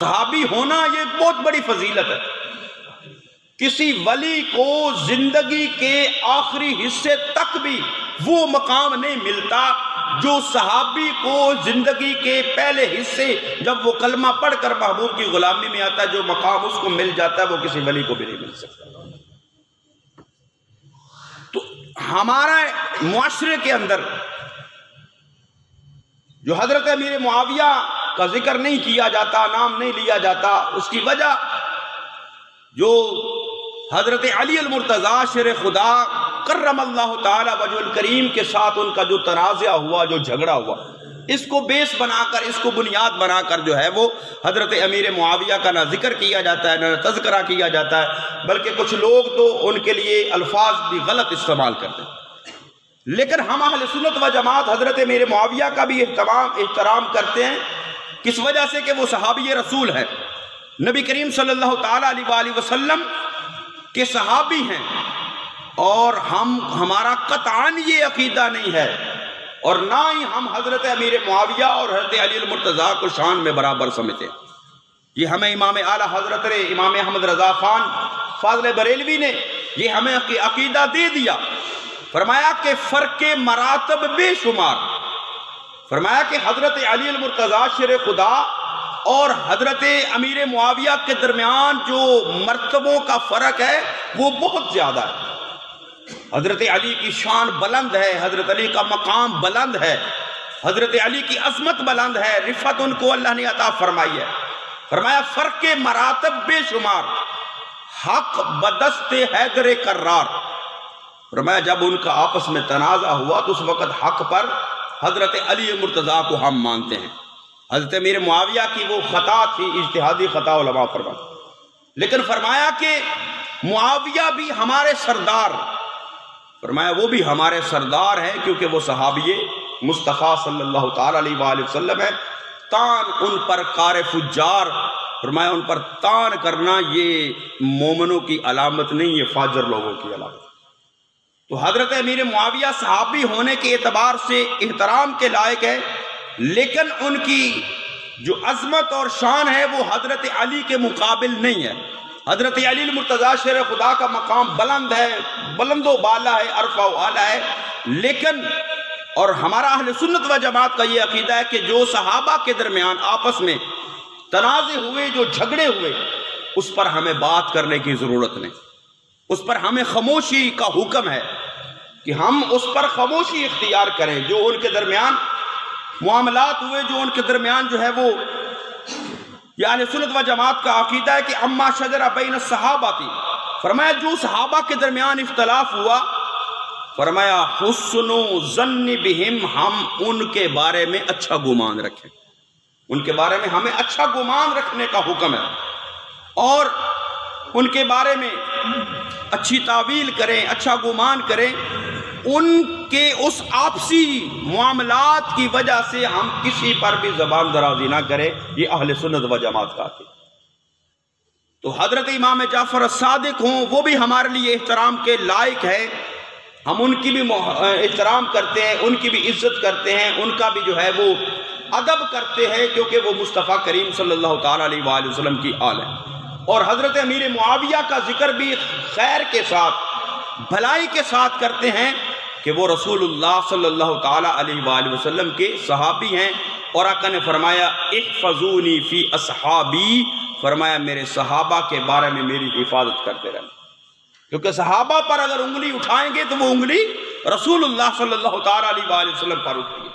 صحابی ہونا یہ ایک بہت بڑی فضیلت ہے۔ کسی ولی کو زندگی کے آخری حصے تک بھی وہ مقام نہیں ملتا جو صحابی کو زندگی کے پہلے حصے جب وہ کلمہ پڑھ کر محبوب کی غلامی میں آتا ہے، جو مقام اس کو مل جاتا ہے وہ کسی ولی کو بھی نہیں مل سکتا۔ تو ہمارا معاشرے کے اندر جو حضرت امیر معاویہ کا ذکر نہیں کیا جاتا، نام نہیں لیا جاتا، اس کی وجہ جو حضرت علی المرتضیٰ شیر خدا کرم اللہ تعالی وجہ الکریم کے ساتھ ان کا جو تنازع ہوا، جو جھگڑا ہوا، اس کو بیس بنا کر، اس کو بنیاد بنا کر جو ہے وہ حضرت امیر معاویہ کا نہ ذکر کیا جاتا ہے نہ تذکرہ کیا جاتا ہے، بلکہ کچھ لوگ تو ان کے لیے الفاظ بھی غلط استعمال کرتے ہیں۔ لیکن ہم اہل سنت و جماعت حضرت امیر معاویہ کا بھی احترام کرتے ہیں، کس وجہ سے کہ وہ صحابی رسول ہیں، نبی کریم صلی اللہ تعالیٰ علیہ وآلہ وسلم کے صحابی ہیں، اور ہمارا قطعاً یہ عقیدہ نہیں ہے اور نہ ہی ہم حضرت امیر معاویہ اور حضرت علی المرتضیٰ کو شان میں برابر سمجھتے ہیں۔ یہ ہمیں امام اعلیٰ حضرت امام احمد رضا خان فاضل بریلوی نے یہ ہمیں عقیدہ دے دیا، فرمایا کہ فرق مراتب بے شمار، فرمایا کہ حضرت علی المرتضیٰ شیر خدا اور حضرت امیر معاویہ کے درمیان جو مرتبوں کا فرق ہے وہ بہت زیادہ ہے۔ حضرت علی کی شان بلند ہے، حضرت علی کا مقام بلند ہے، حضرت علی کی عظمت بلند ہے، رفعت ان کو اللہ نے عطا فرمائی ہے۔ فرمایا فرق مراتب بے شمار، حق بدست حیدر کرار۔ فرمایا جب ان کا آپس میں تنازع ہوا تو اس وقت حق پر حضرت علی مرتضیٰ کو ہم مانتے ہیں۔ حضرت امیر معاویہ کی وہ خطا تھی، اجتہادی خطا علماء فرماتے، لیکن فرمایا کہ معاویہ بھی ہمارے سردار، فرمایا وہ بھی ہمارے سردار ہیں کیونکہ وہ صحابی مصطفیٰ صلی اللہ تعالیٰ علیہ وآلہ وسلم ہے۔ تان ان پر کار فجار، فرمایا ان پر تان کرنا یہ مومنوں کی علامت نہیں، یہ فاجر لوگوں کی علامت۔ تو حضرت امیر معاویہ صحابی ہونے کے اعتبار سے احترام کے لائق ہے، لیکن ان کی جو عظمت اور شان ہے وہ حضرت علی کے مقابل نہیں ہے۔ حضرت علی المرتضیٰ شیر خدا کا مقام بلند ہے، بلند و بالا ہے، عرفہ و اعلیٰ ہے، لیکن اور ہمارا اہل سنت و جماعت کا یہ عقیدہ ہے کہ جو صحابہ کے درمیان آپس میں تنازع ہوئے، جو جھگڑے ہوئے، اس پر ہمیں بات کرنے کی ضرورت نہیں، اس پر ہمیں خاموشی کا حکم ہے کہ ہم اس پر خاموشی اختیار کریں۔ جو ان کے درمیان معاملات ہوئے، جو ان کے درمیان جو ہے وہ، یہ اہل سنت و جماعت کا عقیدہ ہے کہ اما شجر بین الصحابہ تھی، فرمایا جو صحابہ کے درمیان اختلاف ہوا، فرمایا حسن ظن بہم، ہم ان کے بارے میں اچھا گمان رکھیں، ان کے بارے میں ہمیں اچھا گمان رکھنے کا حکم ہے، اور ان کے بارے میں اچھی تعویل کریں، اچھا گمان کریں۔ ان کے اس آپسی معاملات کی وجہ سے ہم کسی پر بھی زبان درازی نہ کریں، یہ اہل سنت و جماعت کا عقیدہ۔ تو حضرت امام جعفر الصادق ہوں، وہ بھی ہمارے لیے احترام کے لائق ہے، ہم ان کی بھی احترام کرتے ہیں، ان کی بھی عزت کرتے ہیں، ان کا بھی جو ہے وہ ادب کرتے ہیں، کیونکہ وہ مصطفیٰ کریم صلی اللہ تعالیٰ علیہ وآلہ وسلم کی آل ہے۔ اور حضرت امیر معاویہ کا ذکر بھی خیر کے ساتھ، بھلائی کے ساتھ کرتے ہیں کہ وہ رسول اللہ صلی اللہ تعالیٰ علیہ وآلہ وسلم کے صحابی ہیں، اور آقا نے فرمایا احفظونی فی اصحابی، فرمایا میرے صحابہ کے بارے میں میری حفاظت کرتے رہنا، کیونکہ صحابہ پر اگر انگلی اٹھائیں گے تو وہ انگلی رسول اللہ صلی اللہ تعالیٰ علیہ وآلہ وسلم پر اٹھیں گے۔